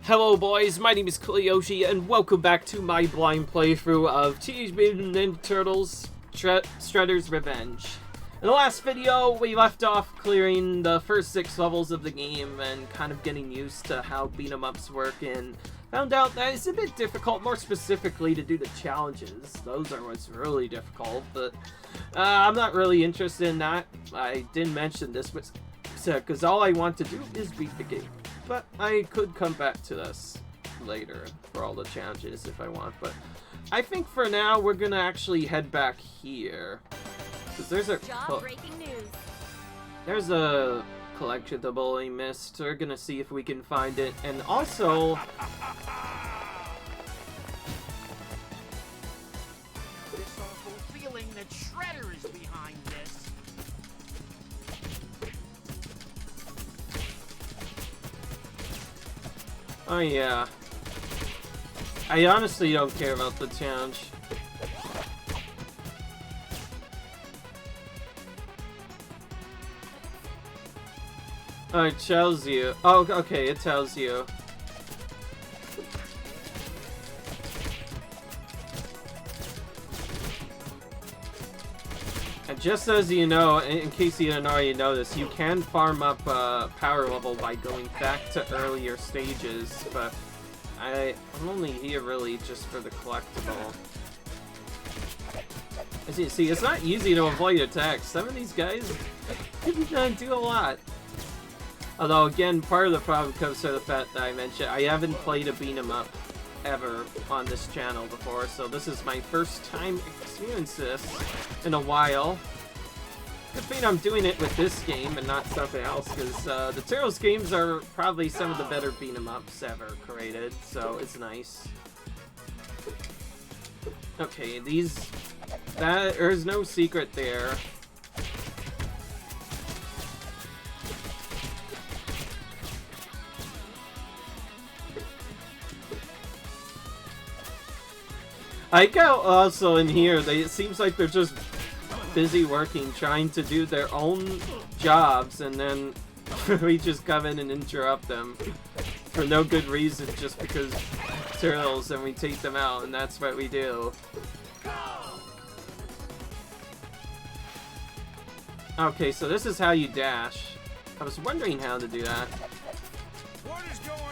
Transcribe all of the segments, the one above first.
Hello boys, my name is Koyoshi and welcome back to my blind playthrough of Teenage Mutant Ninja Turtles Shredder's Revenge. In the last video, we left off clearing the first 6 levels of the game and kind of getting used to how beat-em-ups work, and found out that it's a bit difficult, more specifically to do the challenges. Those are what's really difficult, but I'm not really interested in that. I didn't mention this, but because all I want to do is beat the game. But I could come back to this later for all the challenges if I want. But I think for now we're gonna actually head back here, because there's a breaking news. There's a collectible we missed. We're gonna see if we can find it, and also this awful feeling that Shredder is behind this. oh yeah, I honestly don't care about the challenge. Oh, it tells you. Oh, okay, it tells you. And just as you know, in case you didn't already know this, you can farm up power level by going back to earlier stages, but I'm only here really just for the collectible. As you see, it's not easy to avoid attacks. Some of these guys do a lot. Although, again, part of the problem comes to the fact that I mentioned I haven't played a beat-em-up ever on this channel before, so this is my first time experiencing this in a while. Good thing I'm doing it with this game and not something else, because the Turtles games are probably some of the better beat-em-ups ever created, so it's nice. Okay, there's no secret there. I got also in here, it seems like they're just busy working, trying to do their own jobs, and then we just come in and interrupt them for no good reason, just because turtles, and we take them out, and that's what we do. Okay, so this is how you dash. I was wondering how to do that. What is going on?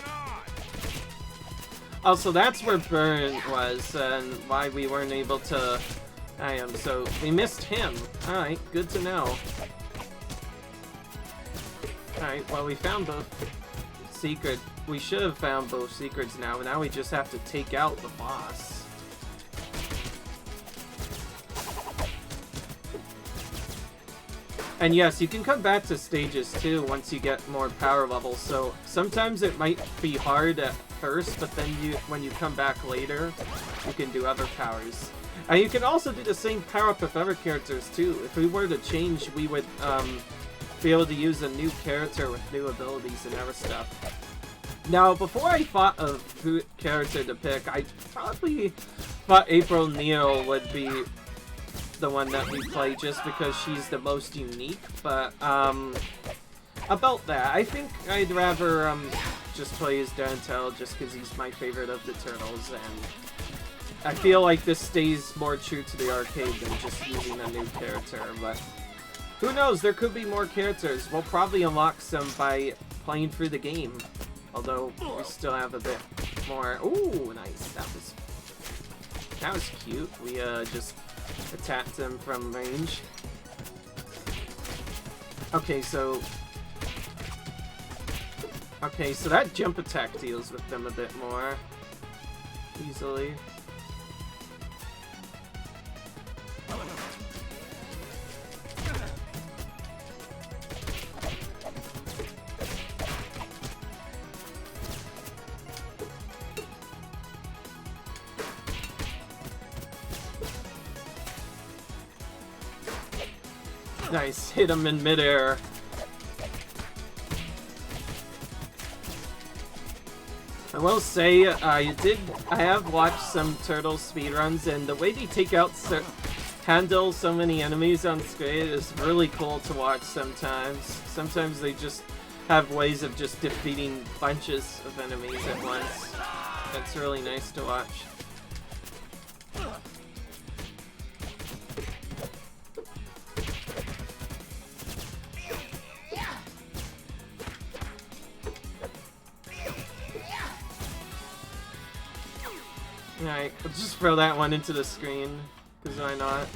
Oh, so that's where Burn was, and why we weren't able to... so we missed him. Alright, good to know. Alright, well we found both secret... We should have found both secrets now, but now we just have to take out the boss. And yes, you can come back to stages too once you get more power levels, so sometimes it might be hard at first, but then when you come back later, you can do other powers. And you can also do the same power-up with other characters too. If we were to change, we would be able to use a new character with new abilities and other stuff. Now, before I thought of who character to pick, I probably thought April Neil would be the one that we play just because she's the most unique, but about that, I think I'd rather just play as Donatello just because he's my favorite of the Turtles, and I feel like this stays more true to the arcade than just using a new character, but who knows, there could be more characters. We'll probably unlock some by playing through the game, although we still have a bit more. Ooh, nice, that was cute. We just attacked him from range. Okay, so that jump attack deals with them a bit more easily. Nice, hit him in midair. I will say, I have watched some Turtle speedruns, and the way they handle so many enemies on screen is really cool to watch sometimes. Sometimes they just have ways of just defeating bunches of enemies at once. That's really nice to watch. Alright, let's just throw that one into the screen, because why not?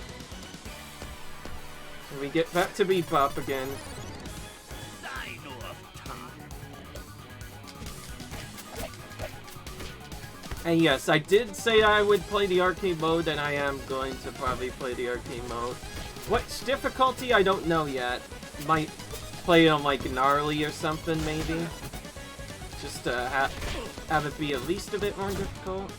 And we get back to Bebop again. And yes, I did say I would play the arcade mode, and I am going to probably play the arcade mode. Which difficulty, I don't know yet. Might play it on like gnarly or something, maybe. Just to have it be at least a bit more difficult.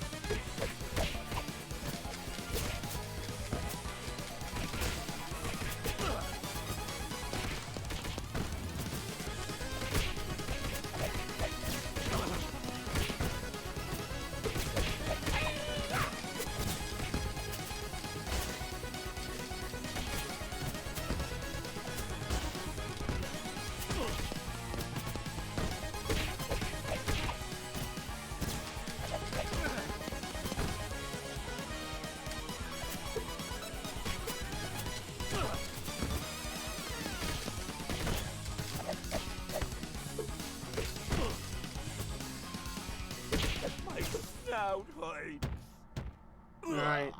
Alright.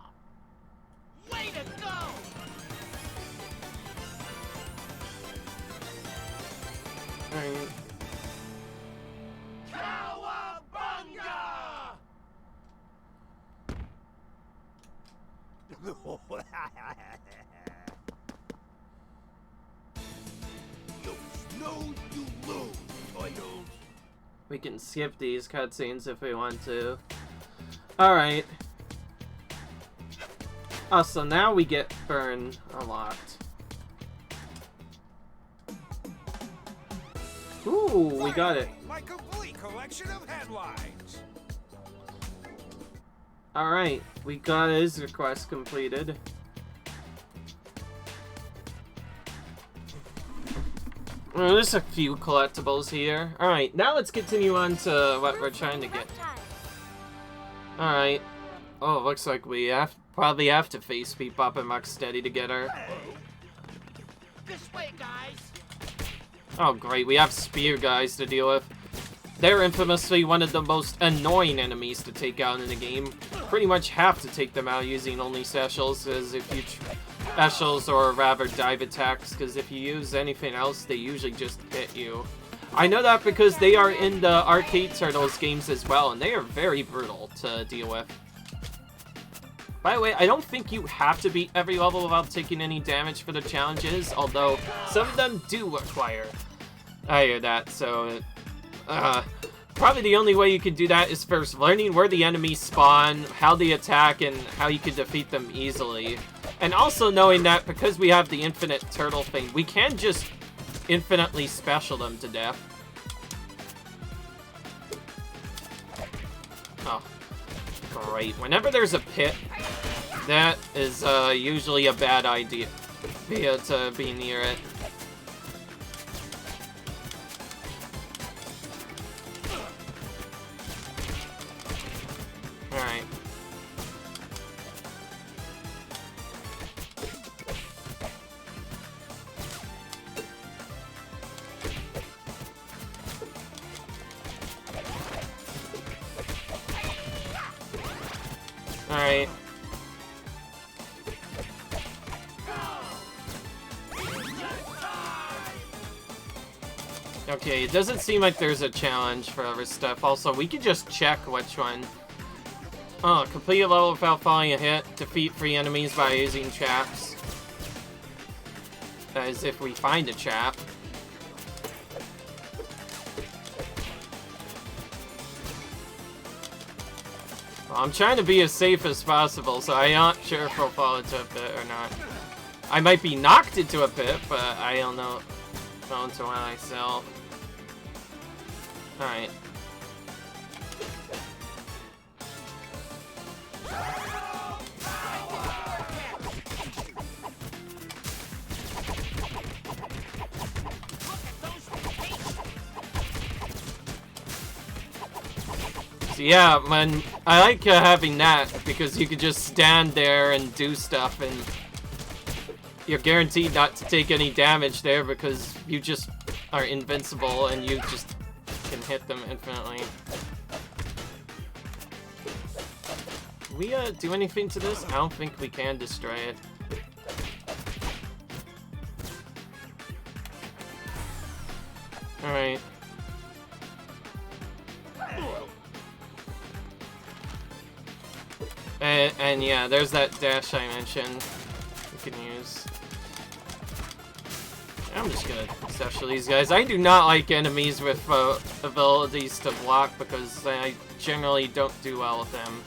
Way to go! Alright. Cowabunga! You snooze, you lose, boys. We can skip these cutscenes if we want to. Alright. Oh, so now we get burned a lot. Ooh, we got it. My complete collection of headlines. Alright, we got his request completed. Well, there's a few collectibles here. Alright, now let's continue on to what we're trying to get. Alright. Oh, looks like we probably have to face Bebop and Rocksteady together. This way, guys. Oh great, we have spear guys to deal with. They're infamously one of the most annoying enemies to take out in the game. Pretty much have to take them out using only specials, as if you specials or rather dive attacks, because if you use anything else, they usually just hit you. I know that because they are in the Arcade Turtles games as well, and they are very brutal to deal with. By the way, I don't think you have to beat every level without taking any damage for the challenges, although some of them do require. I hear that, so probably the only way you can do that is first learning where the enemies spawn, how they attack, and how you can defeat them easily. And also knowing that because we have the infinite turtle thing, we can just infinitely special them to death. Oh, great. Whenever there's a pit, that is usually a bad idea to be near it. Alright. Alright. Okay, it doesn't seem like there's a challenge for other stuff. Also, we could just check which one. Oh, complete a level without falling a hit. Defeat 3 enemies by using traps. That is if we find a trap. Well, I'm trying to be as safe as possible, so I'm not sure if we'll fall into a pit or not. I might be knocked into a pit, but I don't know until myself. Alright. So yeah, man, I like having that because you can just stand there and do stuff, and you're guaranteed not to take any damage there because you just are invincible and you just can hit them infinitely. Can we do anything to this? I don't think we can destroy it. Alright. And yeah, there's that dash I mentioned we can use. I'm just gonna special these guys. I do not like enemies with abilities to block because I generally don't do well with them.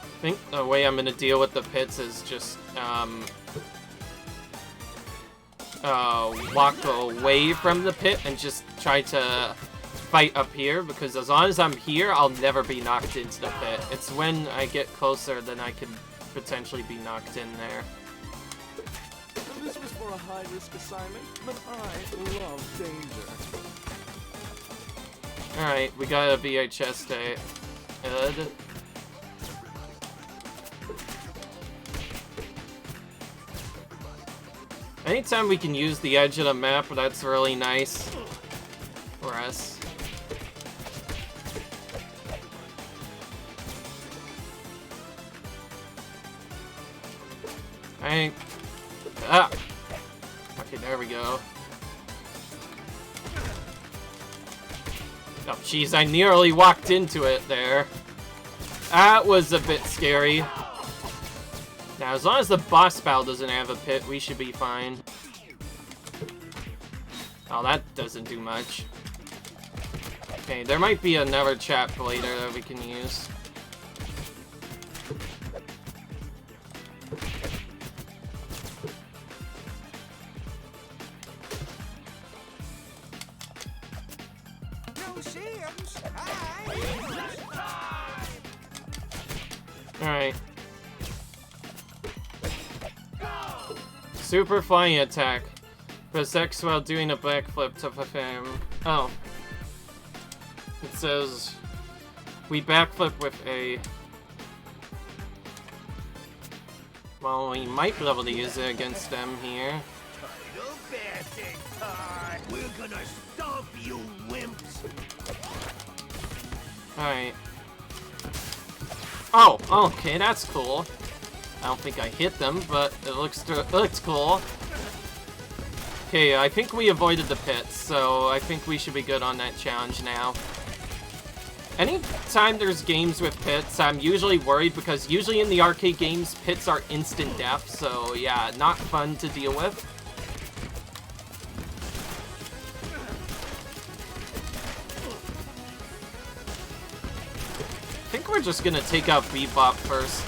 I think the way I'm gonna deal with the pits is just walk away from the pit and just try to fight up here, because as long as I'm here, I'll never be knocked into the pit. It's when I get closer that I can potentially be knocked in there. This was for a high-risk assignment, but I love danger. Alright, we got a VHS day. Good. Anytime we can use the edge of the map, that's really nice for us. Okay, there we go. Oh, jeez, I nearly walked into it there. That was a bit scary. Now, as long as the boss battle doesn't have a pit, we should be fine. Oh, that doesn't do much. Okay, there might be another trap later that we can use. Alright. Super flying attack. Press X while doing a backflip to perform. Oh. It says we backflip with A. Well, we might be able to use it against them here. We're gonna stomp you, wimps! Alright. Oh, okay, that's cool. I don't think I hit them, but it looks cool. Okay, I think we avoided the pits, so I think we should be good on that challenge now. Anytime there's games with pits, I'm usually worried because usually in the arcade games, pits are instant death, so yeah, not fun to deal with. I think we're just gonna take out Bebop first.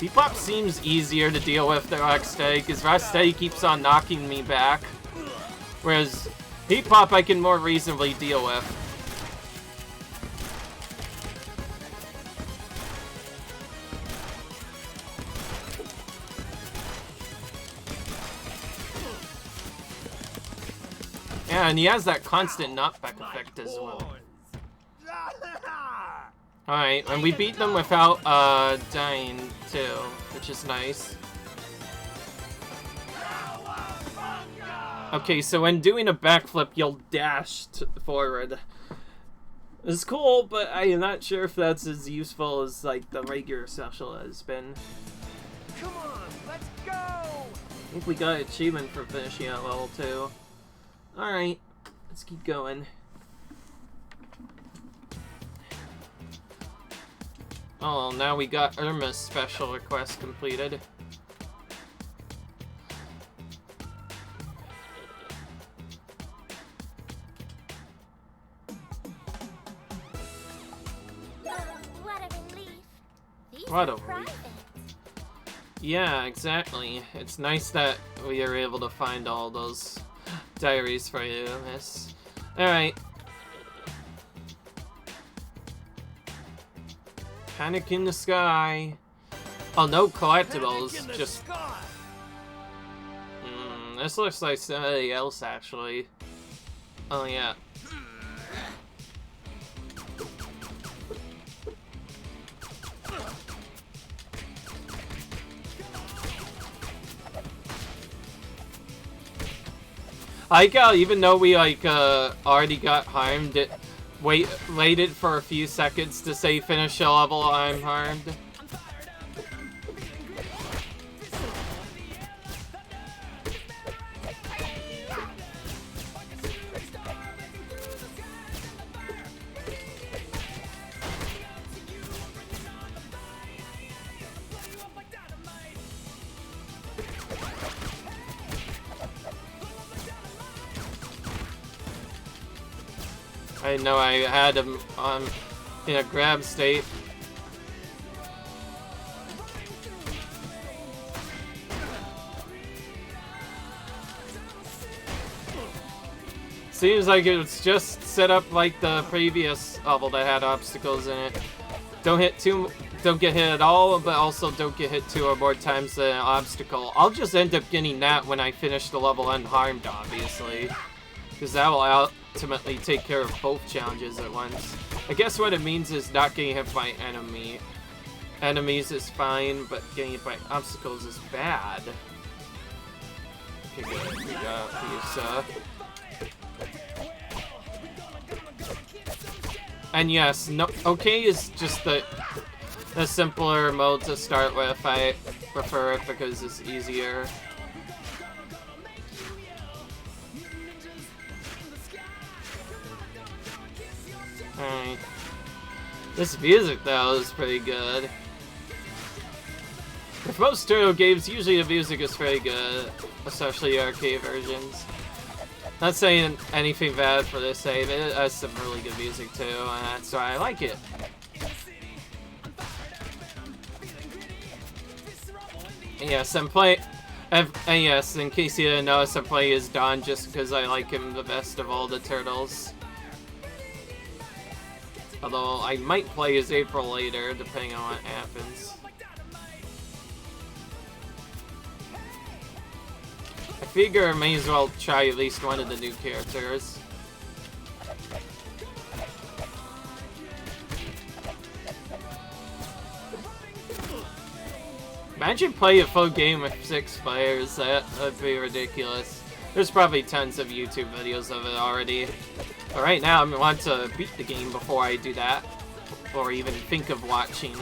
Bebop seems easier to deal with than Rocksteady, because Rocksteady keeps on knocking me back. Whereas Bebop I can more reasonably deal with. Yeah, and he has that constant knockback effect as well. Alright, and we beat them without dying too, which is nice. Okay, so when doing a backflip, you'll dash forward. It's cool, but I am not sure if that's as useful as like the regular special has been. Come on, let's go! I think we got an achievement for finishing at level 2. Alright, let's keep going. Oh, now we got Irma's special request completed. What a relief. These What are a relief. private. Yeah, exactly. It's nice that we are able to find all those diaries for you, miss. Alright. Panic in the sky. Oh, no collectibles. Just... This looks like somebody else, actually. Oh, yeah. I like how even though we like already got harmed, it waited for a few seconds to say finish a level I'm harmed. I know I had him in a grab state. Seems like it was just set up like the previous level that had obstacles in it. Don't get hit at all, but also don't get hit 2 or more times the obstacle. I'll just end up getting that when I finish the level unharmed, obviously. Because that will ultimately take care of both challenges at once. I guess what it means is not getting hit by enemies is fine, but getting hit by obstacles is bad. Okay, good. We got these, and yes, no, okay is just the simpler mode to start with. I prefer it because it's easier. Alright. This music, though, is pretty good. With most turtle games, usually the music is pretty good, especially arcade versions. Not saying anything bad for this save, it has some really good music too, and that's why I like it. And yes, I'm playing. And yes, in case you didn't notice, I'm playing as Don just because I like him the best of all the turtles. Although I might play as April later, depending on what happens. I figure I may as well try at least one of the new characters. Imagine playing a full game with 6 players, that would be ridiculous. There's probably tons of YouTube videos of it already. But right now, I want to beat the game before I do that. Or even think of watching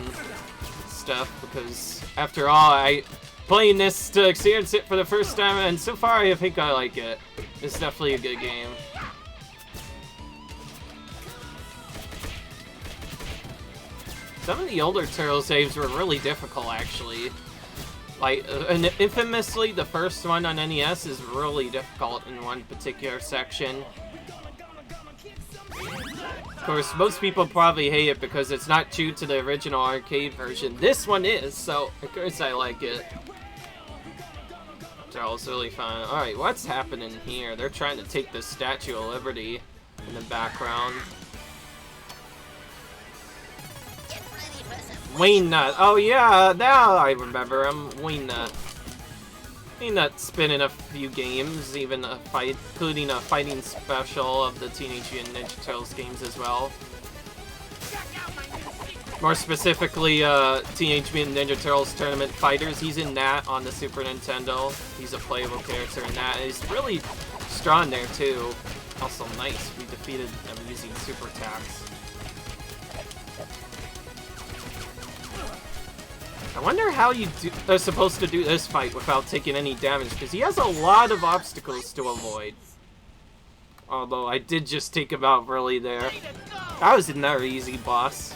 stuff, because after all, I playing this to experience it for the first time, and so far I think I like it. It's definitely a good game. Some of the older Turtle saves were really difficult, actually. Like, and infamously, the first one on NES is really difficult in one particular section. Of course, most people probably hate it because it's not true to the original arcade version. This one is, so of course I like it. It's really fun. Alright, what's happening here? They're trying to take the Statue of Liberty in the background. Wayne Nut. Oh yeah, now I remember him. Wayne Nut. Wayne Nut's been in a few games, even including a fighting special of the Teenage Mutant Ninja Turtles games as well. More specifically, Teenage Mutant Ninja Turtles Tournament Fighters. He's in that on the Super Nintendo. He's a playable character in that. He's really strong there too. Also nice. We defeated them using super attacks. I wonder how are supposed to do this fight without taking any damage, because he has a lot of obstacles to avoid. Although I did just take him out really there. That was another easy boss.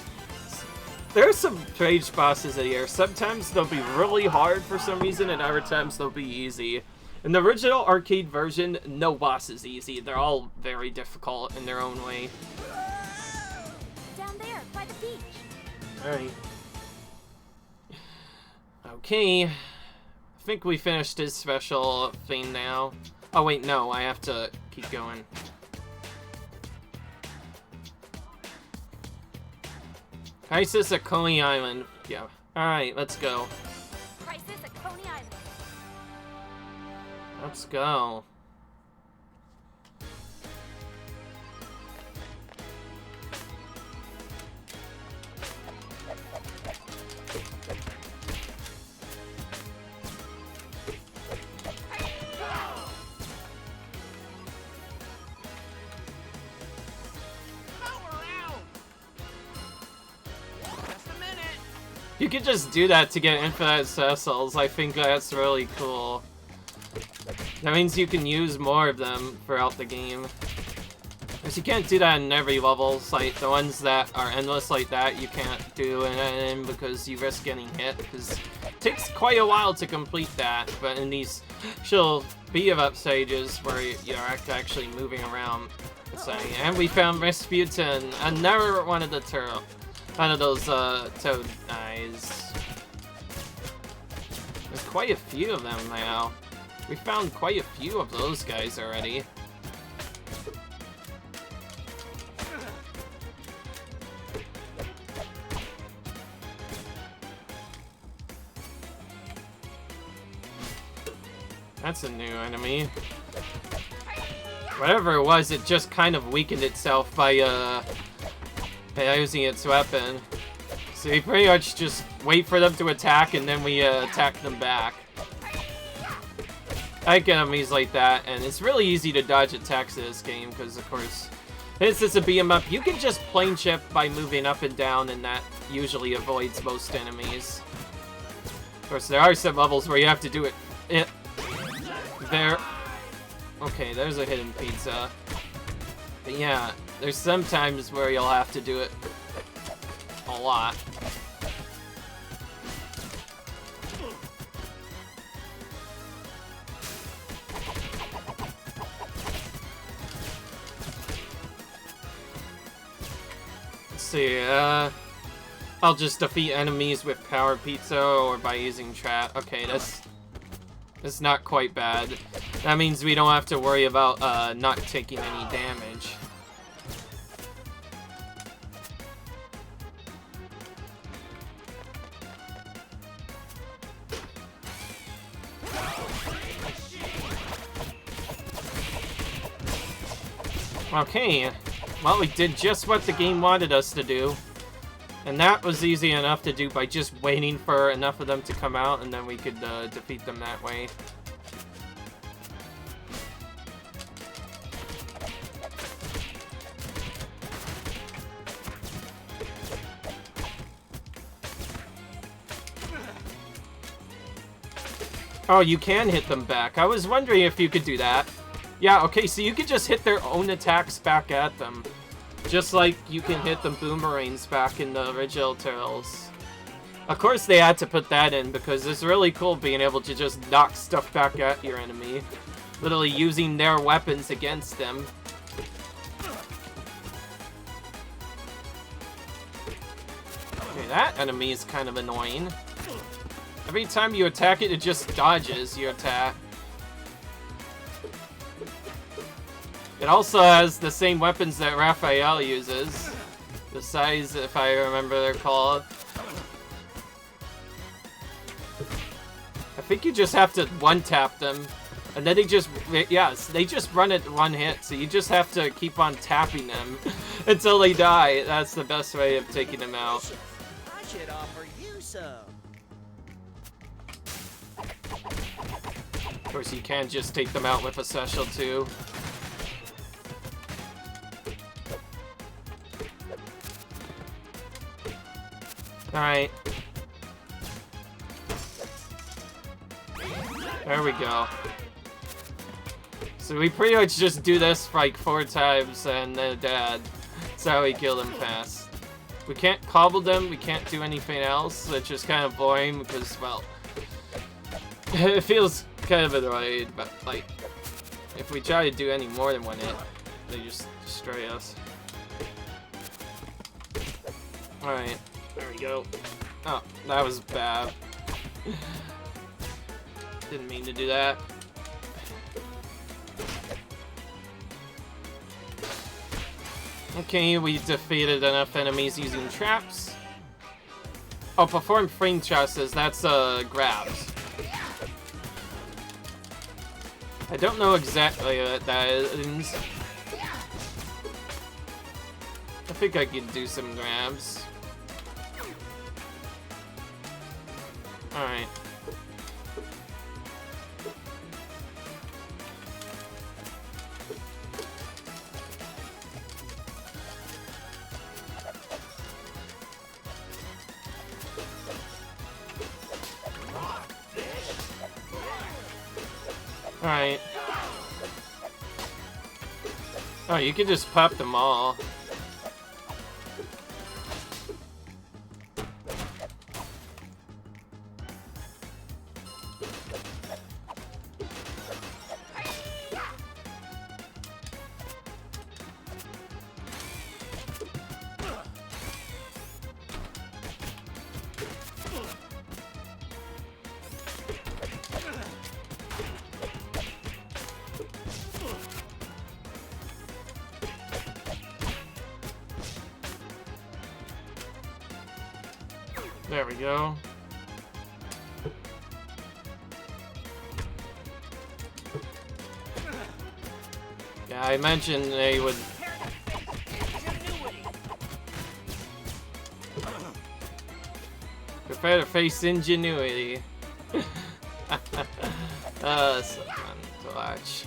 There are some rage bosses in here. Sometimes they'll be really hard for some reason, and other times they'll be easy. In the original arcade version, no boss is easy. They're all very difficult in their own way. Down there, by the beach. Alright. Okay. I think we finished his special thing now. Oh wait, no, I have to keep going. Crisis at Coney Island. Yeah. Alright, let's go. Crisis at Coney Island. Let's go. You could just do that to get infinite cecils. I think that's really cool. That means you can use more of them throughout the game. Because you can't do that in every level. Like, the ones that are endless like that, you can't do in because you risk getting hit. Because it takes quite a while to complete that. But in these she'll beat 'em up stages where you're actually moving around. And we found Mutant, another one of the one of those toad eyes. There's quite a few of them now. We found quite a few of those guys already. That's a new enemy. Whatever it was, it just kind of weakened itself by using its weapon. So we pretty much just wait for them to attack and then we attack them back. I like enemies like that, and it's really easy to dodge attacks in this game because, of course, this is a beat 'em up. You can just plane shift by moving up and down, and that usually avoids most enemies. Of course, there are some levels where you have to do it. There. Okay, there's a hidden pizza. But yeah, there's some times where you'll have to do it a lot. Let's see, I'll just defeat enemies with power pizza or by using trap. Okay, that's not quite bad. That means we don't have to worry about not taking any damage. Okay, well, we did just what the game wanted us to do. And that was easy enough to do by just waiting for enough of them to come out, and then we could defeat them that way. Oh, you can hit them back. I was wondering if you could do that. Yeah, okay, so you could just hit their own attacks back at them. Just like you can hit the boomerangs back in the original Turtles. Of course they had to put that in because it's really cool being able to just knock stuff back at your enemy. Literally using their weapons against them. Okay, that enemy is kind of annoying. Every time you attack it, it just dodges your attack. It also has the same weapons that Raphael uses. The size, if I remember they're called. I think you just have to one-tap them. And then they just, yes, they just run it one hit. So you just have to keep on tapping them until they die. That's the best way of taking them out. I should offer you some. Of course, you can just take them out with a special too. Alright. There we go. So we pretty much just do this for like 4 times and they're dead. That's how we kill them fast. We can't cobble them, we can't do anything else, which is kind of boring because, well, it feels kind of annoying, but like, if we try to do any more than one hit, they just destroy us. Alright. There we go. Oh, that was bad. Didn't mean to do that. Okay, we defeated enough enemies using traps. Oh, perform frame trusses, that's grabs. I don't know exactly what that is. I think I can do some grabs. Alright. Alright. Oh, you can just pop them all. There we go. Yeah, I mentioned they would... Prepare to face ingenuity. That's so fun to watch.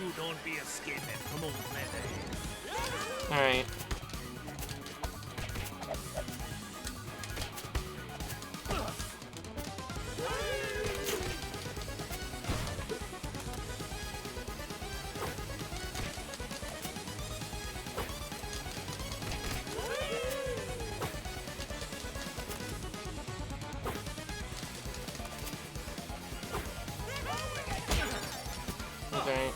You don't be escaping from old Leather. Alright. Okay.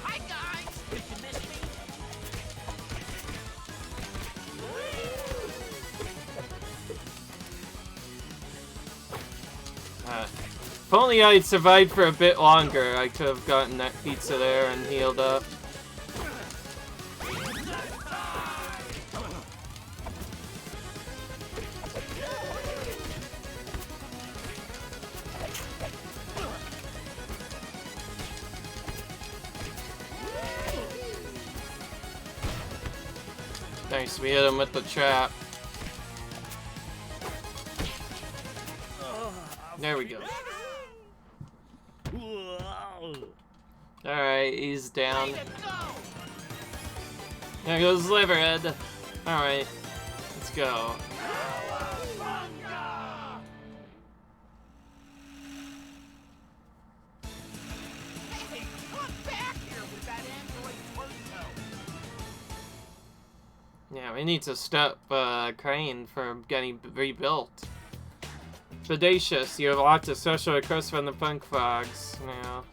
Hi guys! Did you miss me? If only I'd survived for a bit longer, I could have gotten that pizza there and healed up. Nice, we hit him with the trap. There we go. Alright, he's down. There goes Liverhead. Alright, let's go. Hey, come back here with that android torso. Yeah, we need to stop Crane from getting rebuilt. Bodacious, you have lots of social requests from the Punk Frogs now.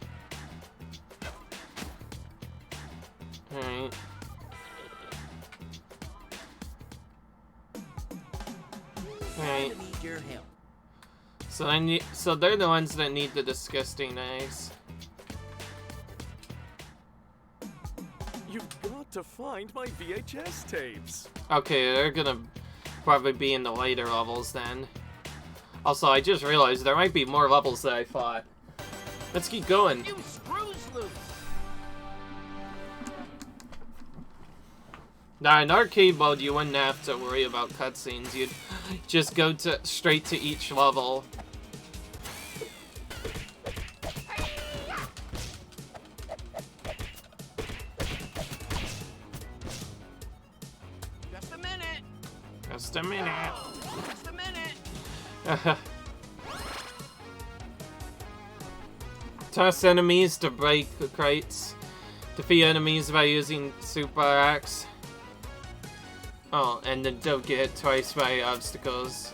Alright. Alright. Need your help. So they're the ones that need the disgusting eggs. You've got to find my VHS tapes. Okay, they're gonna probably be in the later levels then. Also, I just realized there might be more levels than I thought. Let's keep going. New screws loose. Now, in arcade mode, you wouldn't have to worry about cutscenes. You'd just go straight to each level. Just a minute. Just a minute. Just a minute. Toss enemies to break the crates. Defeat enemies by using Super Axe. Oh, and then don't get hit twice by obstacles.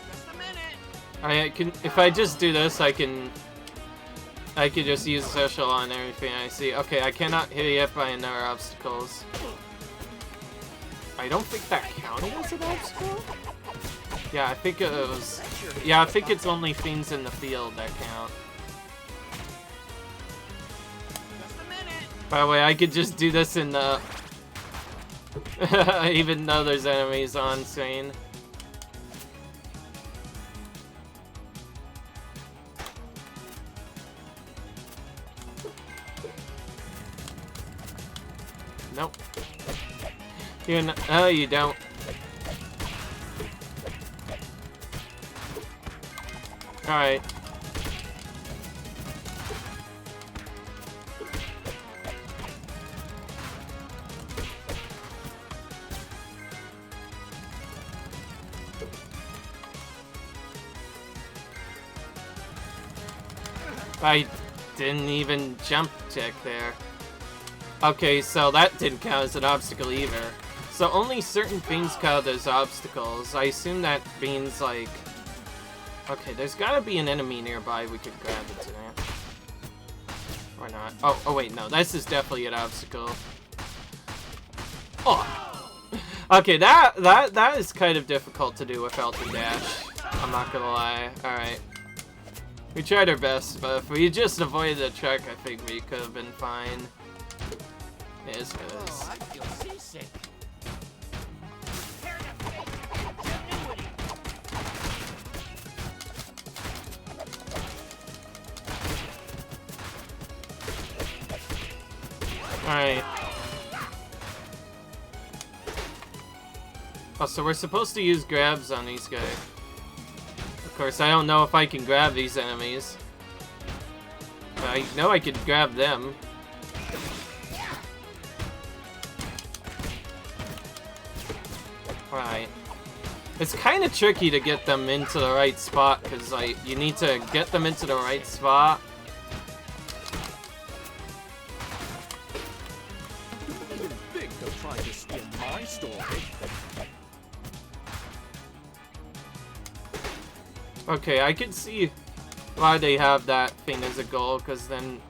Just a minute. I can, if I just do this, I can just use social on everything I see. Okay, I cannot hit it by another obstacles. I don't think that counted as an obstacle. Yeah, I think it was... Yeah, I think it's only things in the field that count. Just a minute. By the way, I could just do this in the... even though there's enemies on screen. Nope. Oh, you don't. Alright. I didn't even jump check there. Okay, so that didn't count as an obstacle either. So only certain things count as obstacles. I assume that means like... Okay, there's gotta be an enemy nearby we could grab it today. Or not. Oh wait, no, this is definitely an obstacle. Oh! Okay, that is kind of difficult to do without the dash. I'm not gonna lie. Alright. We tried our best, but if we just avoided the truck, I think we could have been fine. It is what it is. Oh, I feel seasick. Alright. Oh, so we're supposed to use grabs on these guys. Of course, I don't know if I can grab these enemies. But I know I could grab them. Right. It's kind of tricky to get them into the right spot, because like, you need to get them into the right spot. You didn't think of trying to steal my story. Okay, I can see why they have that thing as a goal, because then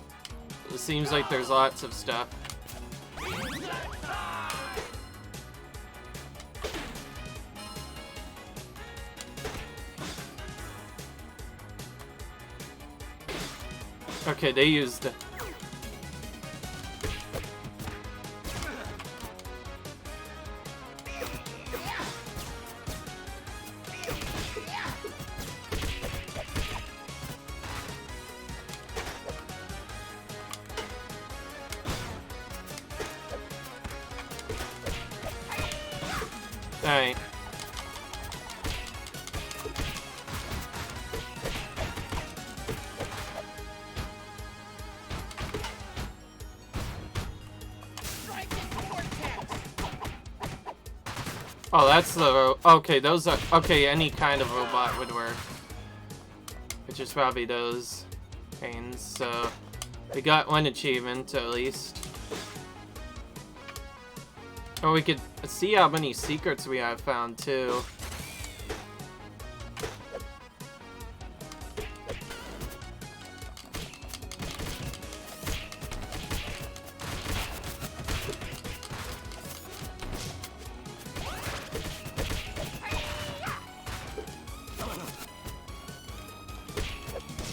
it seems like there's lots of stuff. Okay, they used... Alright. Oh, that's the... Okay, those are... Okay, any kind of robot would work. Which is probably those pains, so... We got one achievement, at least. Oh, we could see how many secrets we have found, too.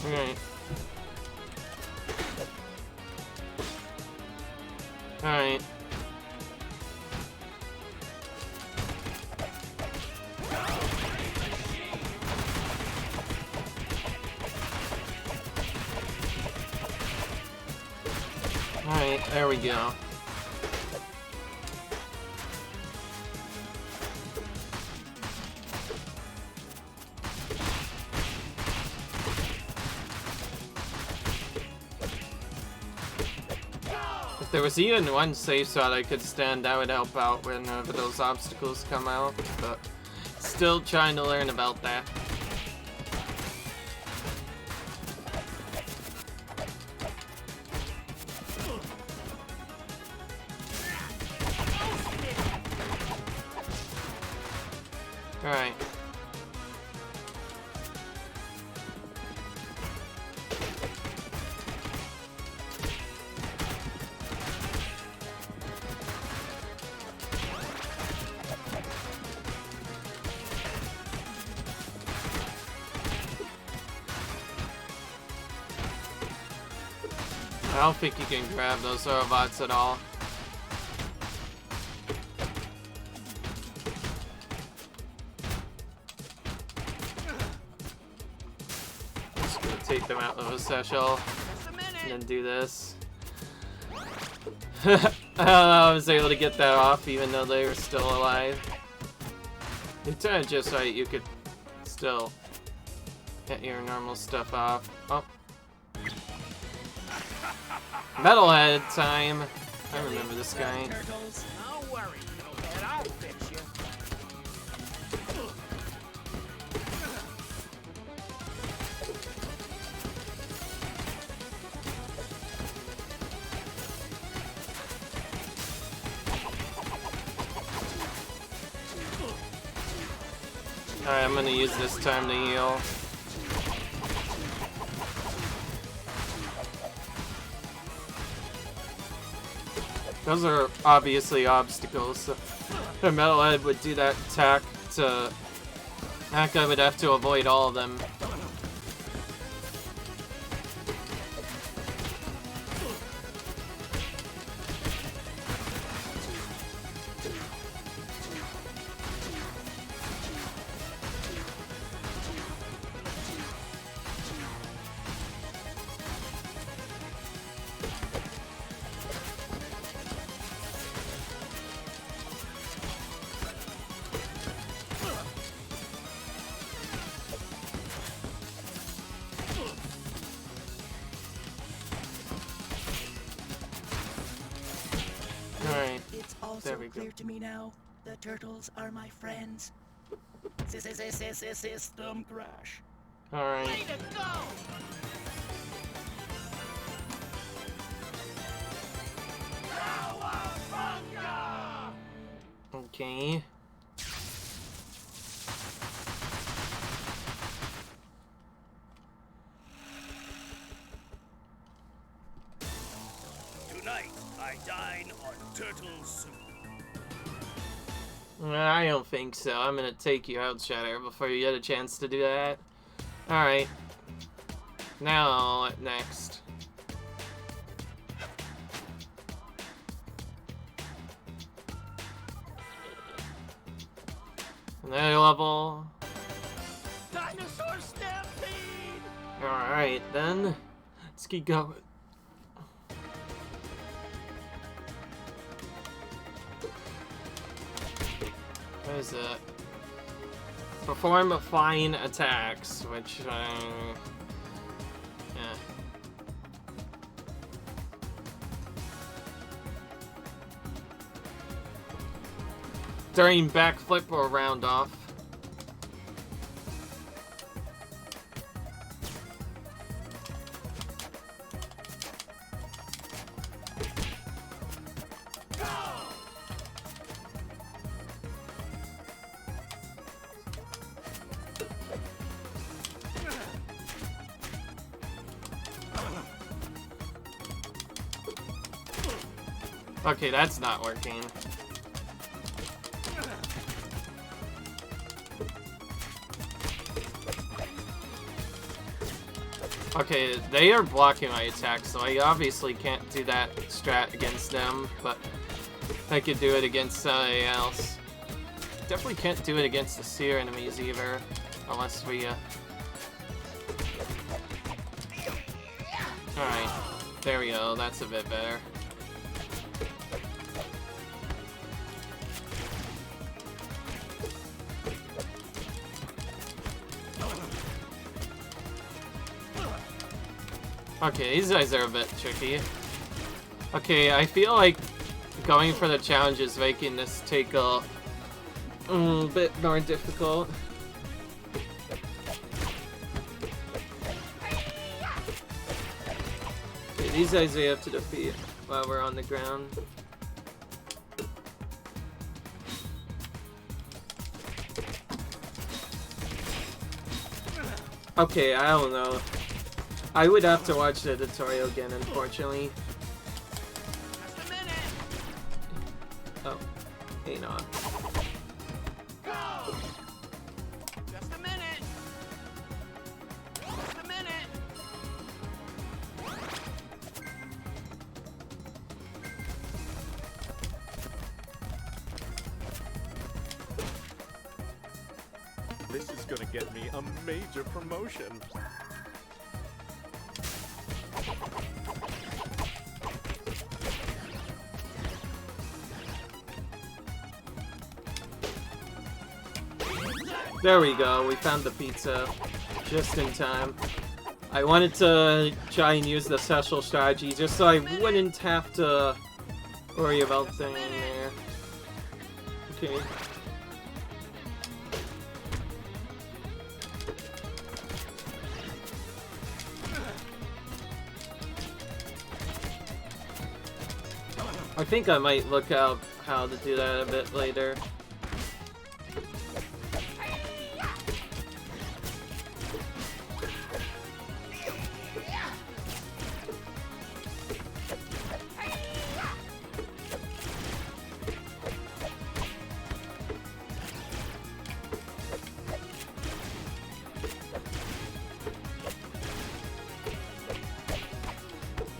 Alright. Alright. Alright, there we go. If there was even one safe spot I could stand, that would help out whenever those obstacles come out, but still trying to learn about that. Alright. I don't think you can grab those robots at all. Just gonna take them out of the satchel and then do this. I was able to get that off even though they were still alive. If you turn it just right, you could still get your normal stuff off. Oh. Metalhead time. I remember this guy. Turtles, no worry, Metalhead, I'll fix you. Alright, I'm gonna use this time to heal. Those are obviously obstacles. So the Metalhead would do that attack to... That guy would have to avoid all of them. It's also clear to me now. The turtles are my friends. System crash. Alright. Way to go! Cowabunga! Okay. Tonight, I dine on turtle soup. I don't think so. I'm gonna take you out, Shatter, before you get a chance to do that. Alright. Now, what next? Another level. Dinosaur stampede! Alright, then. Let's keep going. What is it? Perform flying attacks, which yeah. During backflip or round off. Okay, that's not working. Okay, they are blocking my attacks, so I obviously can't do that strat against them, but I could do it against somebody else. Definitely can't do it against the seer enemies either, unless we, Alright, there we go, that's a bit better. Okay, these guys are a bit tricky. Okay, I feel like going for the challenge is making this take a bit more difficult. Okay, these guys we have to defeat while we're on the ground. Okay, I don't know. I would have to watch the tutorial again, unfortunately. Just a minute! Oh, hang on. Go! Just a minute! Just a minute! gonna get me a major promotion. There we go, we found the pizza just in time. I wanted to try and use the special strategy just so I wouldn't have to worry about things there. Okay. I think I might look up how to do that a bit later.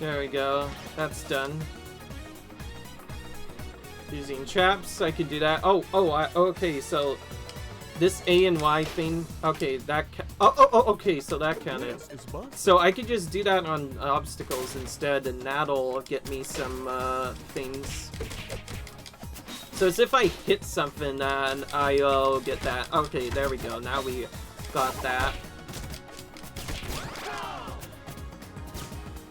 There we go. That's done. Using traps, I can do that. Okay, so this A and Y thing. Okay, that. Okay, so that counted. So I could just do that on obstacles instead, and that'll get me some things. So as if I hit something, and I'll get that. Okay, there we go. Now we got that.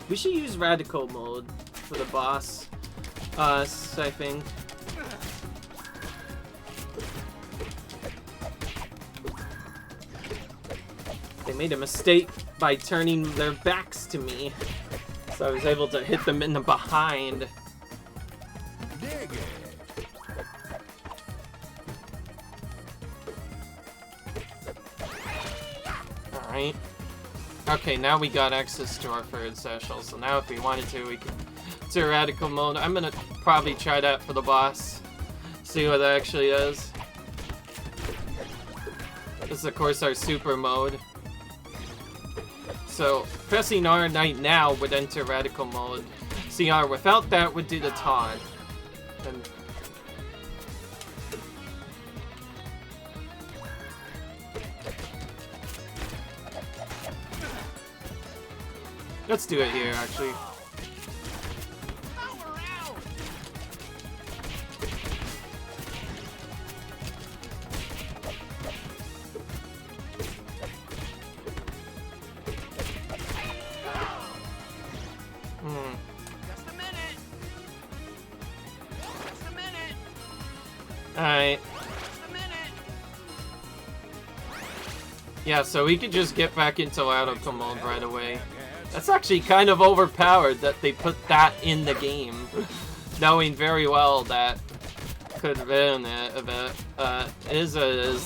We should use radical mode for the boss. I think. They made a mistake by turning their backs to me, so I was able to hit them in the behind. Alright. Okay, now we got access to our third special, so now if we wanted to, we could do radical mode. I'm gonna probably try that for the boss. See what that actually is. This is, of course, our super mode. So, pressing R right now would enter radical mode. CR without that would do the taunt. And let's do it here, actually. Just a minute. Just a minute. Alright. Just a minute. Yeah, so we could just get back into radical mode right away. That's actually kind of overpowered that they put that in the game, knowing very well that could have been it a bit.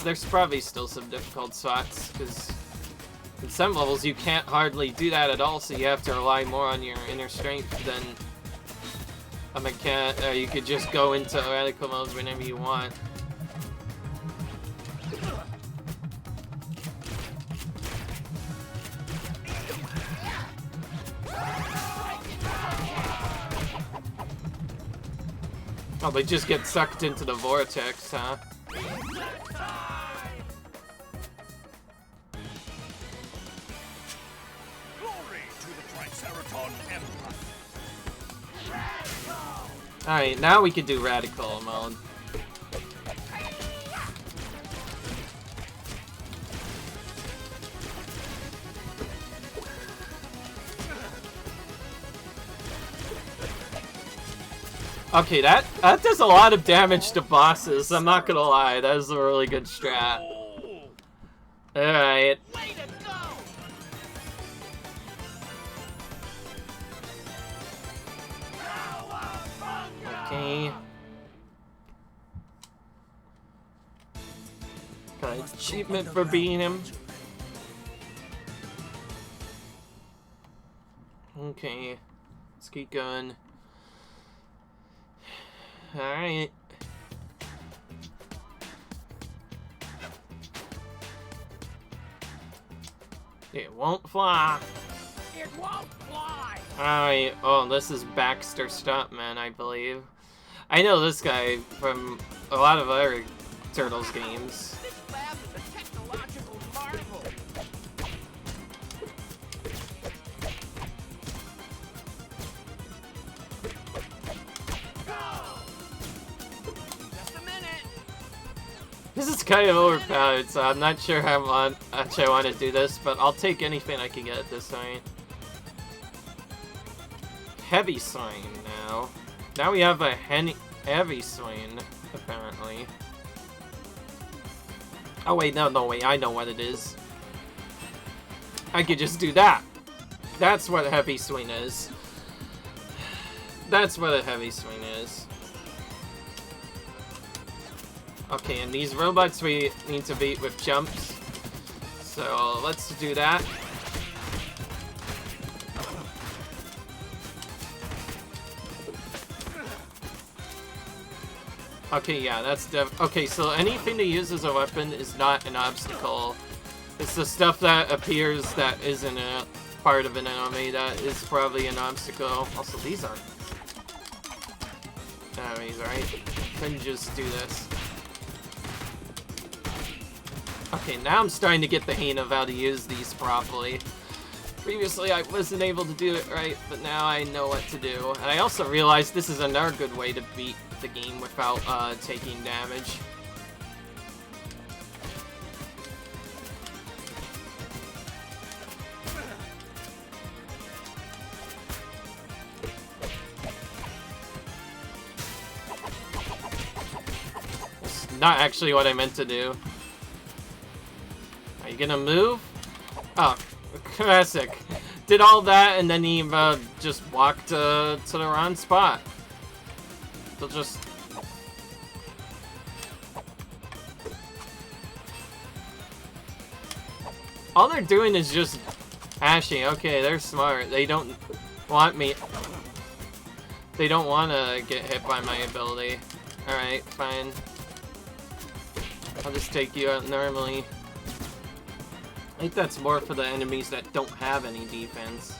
There's probably still some difficult spots, because in some levels you can't hardly do that at all, so you have to rely more on your inner strength than a mechanic. You could just go into radical mode whenever you want. Oh, they just get sucked into the vortex, huh? Glory to the Triceraton Empire. Alright, now we can do radical mode. Okay, that does a lot of damage to bosses, I'm not gonna lie, that is a really good strat. Alright. Way to go! Okay. Got an achievement for beating him. Okay. Let's keep going. Alright. It won't fly. It won't fly! Alright, oh, this is Baxter Stuntman, I believe. I know this guy from a lot of other Turtles games. This lab is a technological This is kind of overpowered, so I'm not sure how much I want to do this, but I'll take anything I can get at this point. Heavy swing now. Now we have a heavy swing, apparently. Oh wait, no, wait, I know what it is. I could just do that. That's what a heavy swing is. That's what a heavy swing is. Okay, and these robots we need to beat with jumps. So let's do that. Okay, yeah, that's okay, so anything to use as a weapon is not an obstacle. It's the stuff that appears that isn't a part of an enemy that is probably an obstacle. Also, these are enemies, right? Couldn't just do this. Okay, now I'm starting to get the hang of how to use these properly. Previously, I wasn't able to do it right, but now I know what to do. And I also realized this is another good way to beat the game without taking damage. It's not actually what I meant to do. Are you gonna move? Oh, classic. Did all that and then he just walked to the wrong spot. They'll just... All they're doing is just hashing. Okay, they're smart. They don't want me... They don't want to get hit by my ability. Alright, fine. I'll just take you out normally. I think that's more for the enemies that don't have any defense.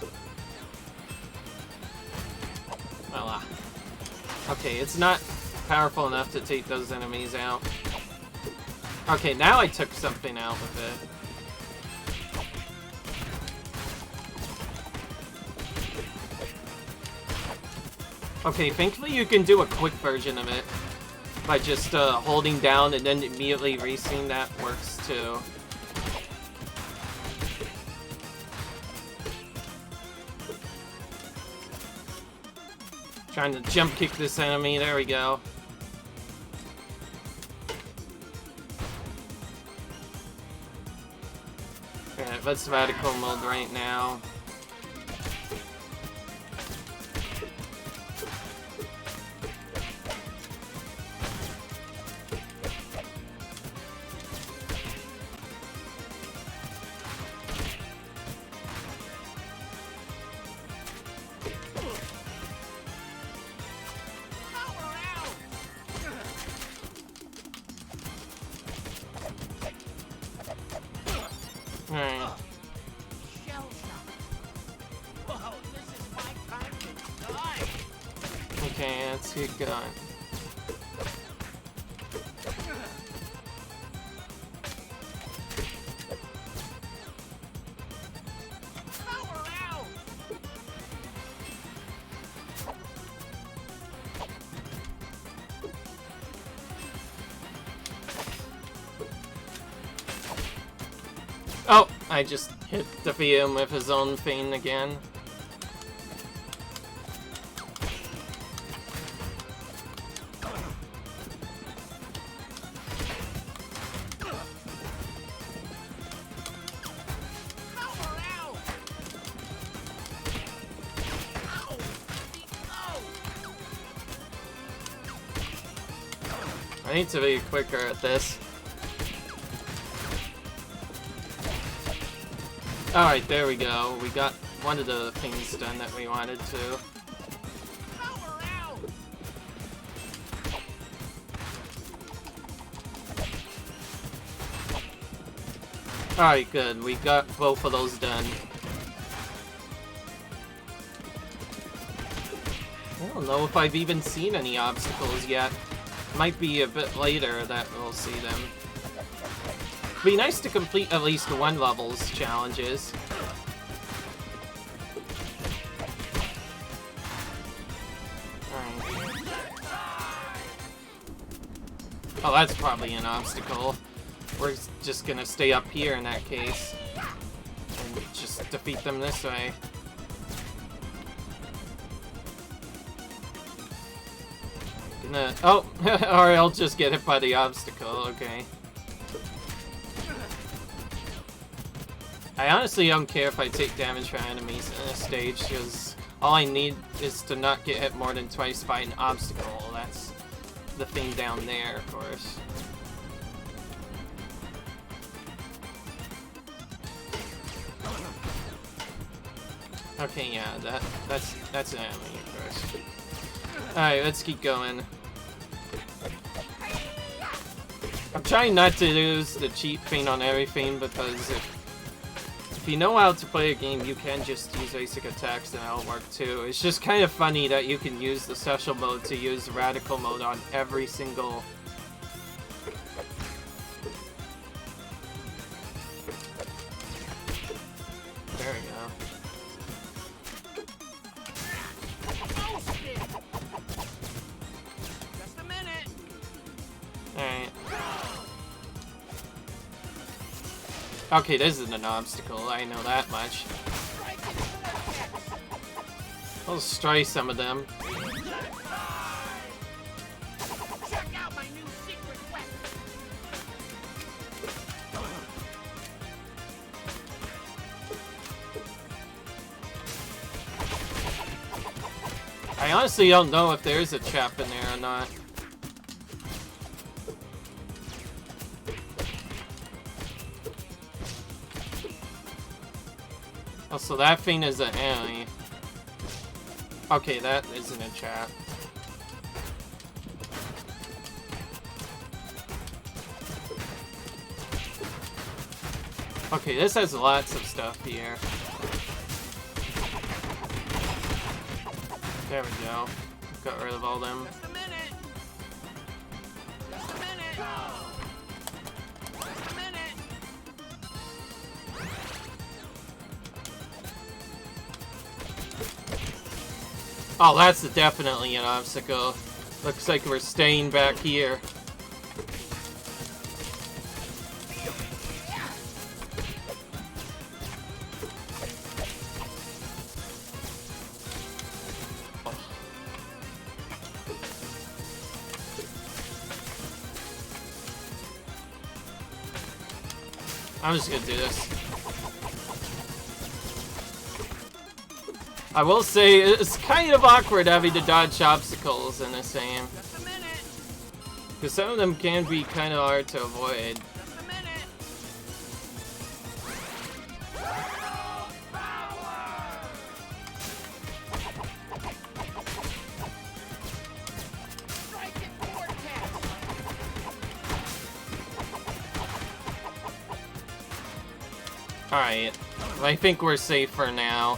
Voila. Okay, it's not powerful enough to take those enemies out. Okay, now I took something out with it. Okay, thankfully you can do a quick version of it by just holding down and then immediately racing. That works too. Trying to jump kick this enemy. There we go. Alright, let's vertical mode right now. Alright. Shell shock. Whoa, this is my time to die. Okay, let's get going. Power out. Oh, I just hit defeat him with his own thing again. Power out. Ow. Oh. I need to be quicker at this. Alright, there we go. We got one of the things done that we wanted to. Power out. Alright, good. We got both of those done. I don't know if I've even seen any obstacles yet. Might be a bit later that we'll see them. Be nice to complete at least one level's challenges. Alright. Oh, that's probably an obstacle. We're just gonna stay up here in that case. And just defeat them this way. Oh, or I'll just get hit by the obstacle, okay. I honestly don't care if I take damage from enemies in a stage, because all I need is to not get hit more than twice by an obstacle. That's the thing down there, of course. Okay, yeah, that's an enemy, of course. Alright, let's keep going. I'm trying not to use the cheat thing on everything, because if you know how to play a game, you can just use basic attacks and that'll work too. It's just kind of funny that you can use the special mode to use radical mode on every single... There we go. Just a minute. Alright. Okay, this isn't an obstacle, I know that much. I'll destroy some of them. Check out my new secret weapon. I honestly don't know if there is a trap in there or not. Oh, so that thing is an enemy. Okay, that isn't a trap. Okay, this has lots of stuff here. There we go. Got rid of all them. Just a minute. Just a minute. Just a minute. Oh, that's definitely an obstacle. Looks like we're staying back here. I'm just gonna do this. I will say, it's kind of awkward having to dodge obstacles in this game. Just a minute. Because some of them can be kind of hard to avoid. Just a minute. Strike it vortex. Alright, I think we're safe for now.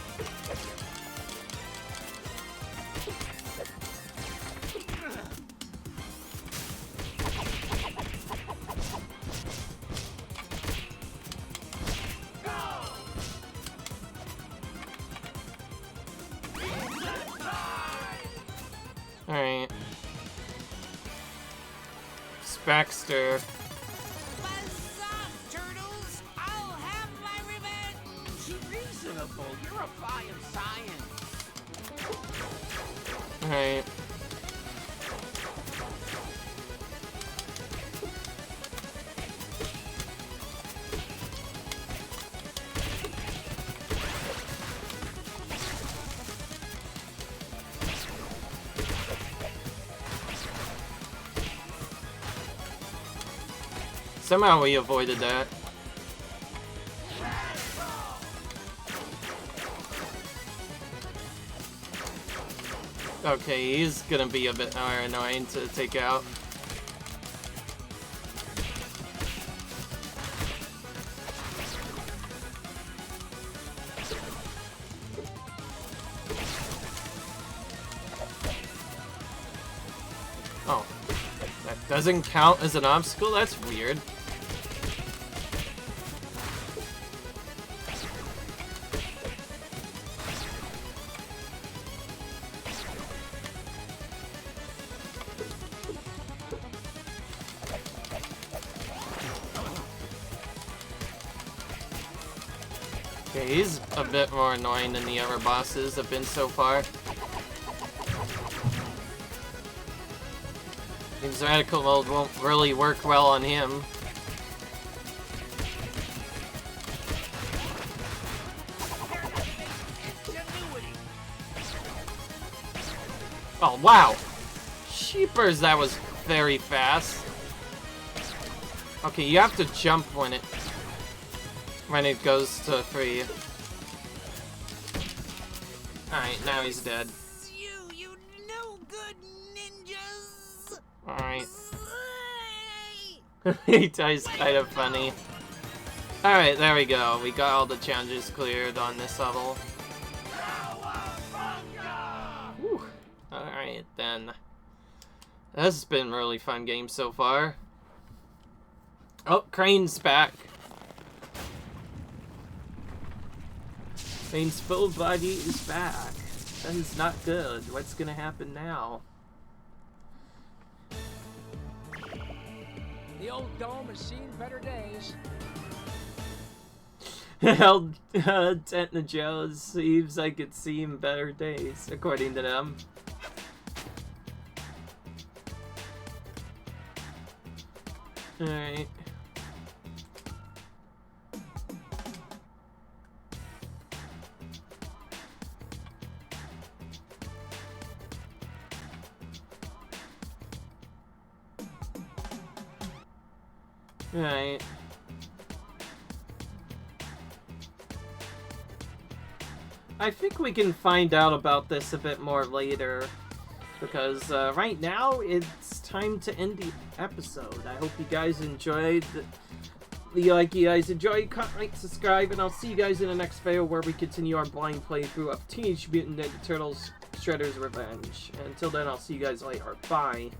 Alright. Baxter. Buzz up, turtles! I'll have my revenge! Reasonable, you're a fine science. Alright. Somehow we avoided that. Okay, he's gonna be a bit more annoying to take out. Oh, that doesn't count as an obstacle? That's weird. Yeah, he's a bit more annoying than the other bosses have been so far. Seems radical mode won't really work well on him. Oh, wow! Sheepers, that was very fast. Okay, you have to jump when it goes to free. Alright, now he's dead. You no good ninjas. Alright. He's kind of funny. Alright, there we go. We got all the challenges cleared on this level. Whew. Alright, then. This has been a really fun game so far. Oh, Crane's back. Crane's full body is back. That is not good. What's gonna happen now? The old dome has seen better days. Hell, Tent Joe seems like it's seen better days, according to them. Alright. Alright. I think we can find out about this a bit more later, because right now it's time to end the episode. I hope you guys enjoyed. Like you guys enjoyed, comment, subscribe, and I'll see you guys in the next video where we continue our blind playthrough of Teenage Mutant Ninja Turtles Shredder's Revenge. And until then, I'll see you guys later. Bye.